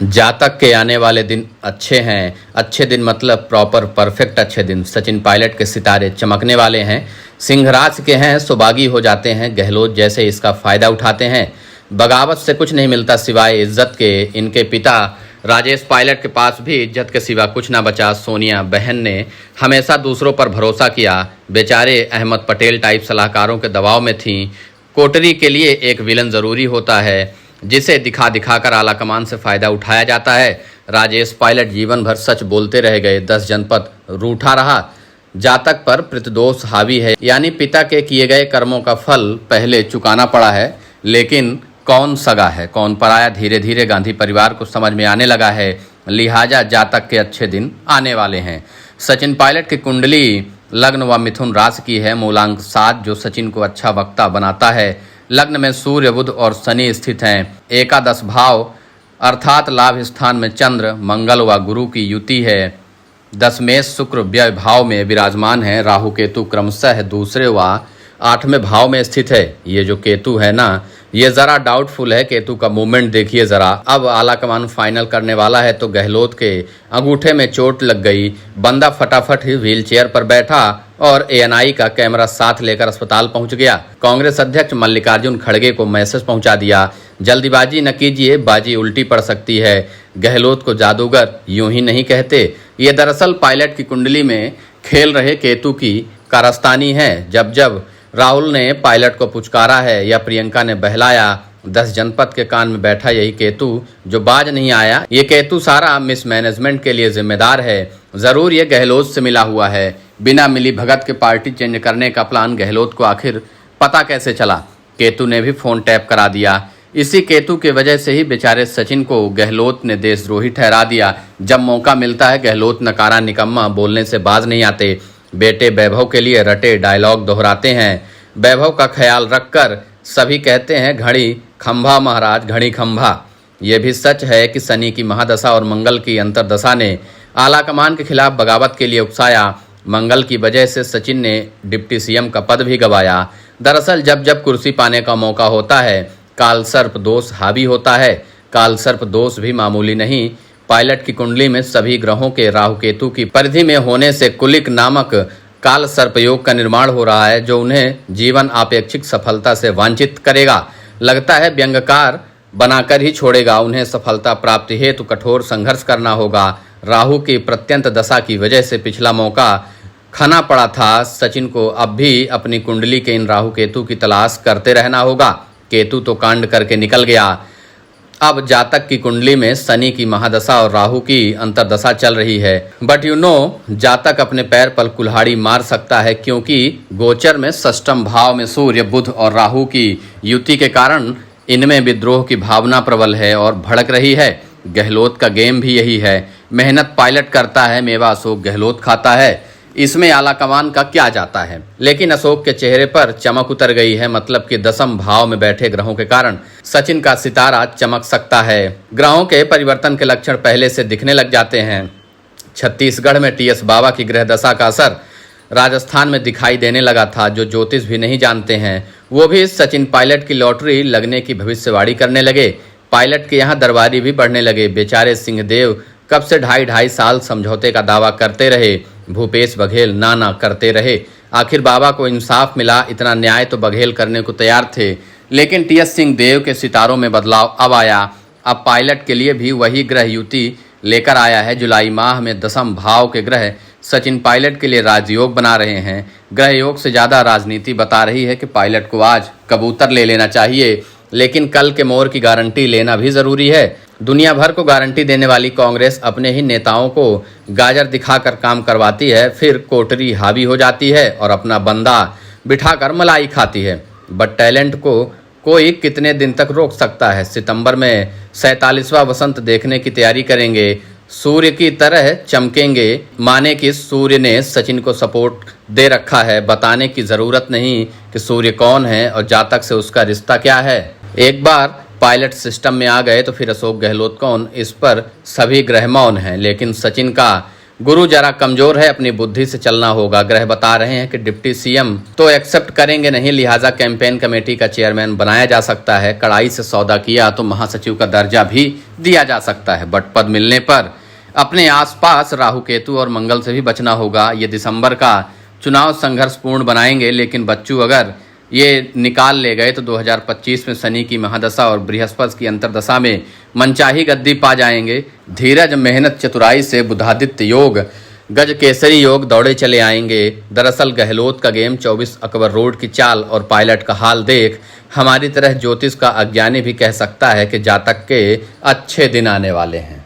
जातक के आने वाले दिन अच्छे हैं। अच्छे दिन मतलब प्रॉपर परफेक्ट अच्छे दिन। सचिन पायलट के सितारे चमकने वाले हैं। सिंह राशि के हैं, सुबागी हो जाते हैं। गहलोत जैसे इसका फायदा उठाते हैं। बगावत से कुछ नहीं मिलता सिवाय इज्जत के। इनके पिता राजेश पायलट के पास भी इज्जत के सिवा कुछ ना बचा। सोनिया बहन ने हमेशा दूसरों पर भरोसा किया। बेचारे अहमद पटेल टाइप सलाहकारों के दबाव में थीं। कोटरी के लिए एक विलन ज़रूरी होता है जिसे दिखा दिखाकर आलाकमान से फ़ायदा उठाया जाता है। राजेश पायलट जीवन भर सच बोलते रह गए। 10 जनपद रूठा रहा। जातक पर प्रतिदोष हावी है, यानी पिता के किए गए कर्मों का फल पहले चुकाना पड़ा है। लेकिन कौन सगा है कौन पराया, धीरे धीरे गांधी परिवार को समझ में आने लगा है। लिहाजा जातक के अच्छे दिन आने वाले हैं। सचिन पायलट की कुंडली लग्न व मिथुन राशि की है। मूलांक 7 जो सचिन को अच्छा वक्ता बनाता है। लग्न में सूर्य, बुध और शनि स्थित हैं। एकादश भाव अर्थात लाभ स्थान में चंद्र, मंगल व गुरु की युति है। दशमेश शुक्र व्यय भाव में विराजमान है। राहु केतु क्रमशः दूसरे व 8वें भाव में स्थित है। ये जो केतु है ना, ये ज़रा डाउटफुल है। केतु का मूवमेंट देखिए ज़रा। अब आलाकमान फाइनल करने वाला है तो गहलोत के अंगूठे में चोट लग गई। बंदा फटाफट ही व्हील चेयर पर बैठा और एएनआई का कैमरा साथ लेकर अस्पताल पहुंच गया। कांग्रेस अध्यक्ष मल्लिकार्जुन खड़गे को मैसेज पहुंचा दिया, जल्दीबाजी न कीजिए, बाजी उल्टी पड़ सकती है। गहलोत को जादूगर यूं ही नहीं कहते। ये दरअसल पायलट की कुंडली में खेल रहे केतु की कारस्तानी है। जब जब राहुल ने पायलट को पुचकारा है या प्रियंका ने बहलाया, 10 जनपद के कान में बैठा यही केतु जो बाज नहीं आया। ये केतु सारा मिसमैनेजमेंट के लिए जिम्मेदार है। जरूर ये गहलोत से मिला हुआ है। बिना मिली भगत के पार्टी चेंज करने का प्लान गहलोत को आखिर पता कैसे चला? केतु ने भी फोन टैप करा दिया। इसी केतु की वजह से ही बेचारे सचिन को गहलोत ने देशद्रोही ठहरा दिया। जब मौका मिलता है गहलोत नकारा निकम्मा, बोलने से बाज नहीं आते। बेटे वैभव के लिए रटे डायलॉग दोहराते हैं। वैभव का ख्याल रखकर सभी कहते हैं घड़ी खंभा महाराज, घड़ी खंभा। ये भी सच है कि शनि की महादशा और मंगल की अंतरदशा ने आलाकमान के खिलाफ बगावत के लिए उकसाया। मंगल की वजह से सचिन ने डिप्टी सीएम का पद भी गंवाया। दरअसल जब जब कुर्सी पाने का मौका होता है काल सर्प दोष हावी होता है। काल सर्प दोष भी मामूली नहीं। पायलट की कुंडली में सभी ग्रहों के राहु केतु की परिधि में होने से कुलिक नामक काल सर्पयोग का निर्माण हो रहा है, जो उन्हें जीवन अपेक्षित सफलता से वांछित करेगा। लगता है व्यंग्यकार बनाकर ही छोड़ेगा। उन्हें सफलता प्राप्ति हेतु कठोर संघर्ष करना होगा। राहु की प्रत्यंत दशा की वजह से पिछला मौका खाना पड़ा था। सचिन को अब भी अपनी कुंडली के इन राहु केतु की तलाश करते रहना होगा। केतु तो कांड करके निकल गया। अब जातक की कुंडली में शनि की महादशा और राहु की अंतरदशा चल रही है। बट जातक अपने पैर पर कुल्हाड़ी मार सकता है, क्योंकि गोचर में षष्ठम भाव में सूर्य, बुध और राहु की युति के कारण इनमें विद्रोह की भावना प्रबल है और भड़क रही है। गहलोत का गेम भी यही है। मेहनत पायलट करता है, मेवा अशोक गहलोत खाता है। इसमें आलाकमान का क्या जाता है। लेकिन अशोक के चेहरे पर चमक उतर गई है, मतलब कि 10वें भाव में बैठे ग्रहों के कारण सचिन का सितारा चमक सकता है। ग्रहों के परिवर्तन के लक्षण पहले से दिखने लग जाते हैं। छत्तीसगढ़ में टीएस बाबा की ग्रह दशा का असर राजस्थान में दिखाई देने लगा था। जो ज्योतिष भी नहीं जानते हैं वो भी सचिन पायलट की लॉटरी लगने की भविष्यवाणी करने लगे। पायलट के यहाँ दरबारी भी बढ़ने लगे। बेचारे सिंहदेव कब से 2.5 साल समझौते का दावा करते रहे। भूपेश बघेल ना करते रहे। आखिर बाबा को इंसाफ मिला। इतना न्याय तो बघेल करने को तैयार थे, लेकिन टीएस सिंहदेव के सितारों में बदलाव अब आया। अब पायलट के लिए भी वही ग्रह युति लेकर आया है। जुलाई माह में 10वें भाव के ग्रह सचिन पायलट के लिए राजयोग बना रहे हैं। ग्रह योग से ज़्यादा राजनीति बता रही है कि पायलट को आज कबूतर ले लेना चाहिए, लेकिन कल के मोर की गारंटी लेना भी ज़रूरी है। दुनिया भर को गारंटी देने वाली कांग्रेस अपने ही नेताओं को गाजर दिखाकर काम करवाती है, फिर कोटरी हावी हो जाती है और अपना बंदा बिठाकर मलाई खाती है। बट टैलेंट को कोई कितने दिन तक रोक सकता है। सितंबर में 47वां वसंत देखने की तैयारी करेंगे। सूर्य की तरह चमकेंगे। माने कि सूर्य ने सचिन को सपोर्ट दे रखा है। बताने की ज़रूरत नहीं कि सूर्य कौन है और जातक से उसका रिश्ता क्या है। एक बार पायलट सिस्टम में आ गए तो फिर अशोक गहलोत कौन, इस पर सभी ग्रह मौन हैं। लेकिन सचिन का गुरु जरा कमजोर है, अपनी बुद्धि से चलना होगा। ग्रह बता रहे हैं कि डिप्टी सीएम तो एक्सेप्ट करेंगे नहीं, लिहाजा कैंपेन कमेटी का चेयरमैन बनाया जा सकता है। कड़ाई से सौदा किया तो महासचिव का दर्जा भी दिया जा सकता है। बट पद मिलने पर अपने आसपास राहु केतु और मंगल से भी बचना होगा। ये दिसंबर का चुनाव संघर्षपूर्ण बनाएंगे, लेकिन बच्चू अगर ये निकाल ले गए तो 2025 में शनि की महादशा और बृहस्पति की अंतर्दशा में मनचाही गद्दी पा जाएंगे। धीरज, मेहनत, चतुराई से बुधादित्य योग, गज केसरी योग दौड़े चले आएंगे। दरअसल गहलोत का गेम 24 अकबर रोड की चाल और पायलट का हाल देख हमारी तरह ज्योतिष का अज्ञानी भी कह सकता है कि जातक के अच्छे दिन आने वाले हैं।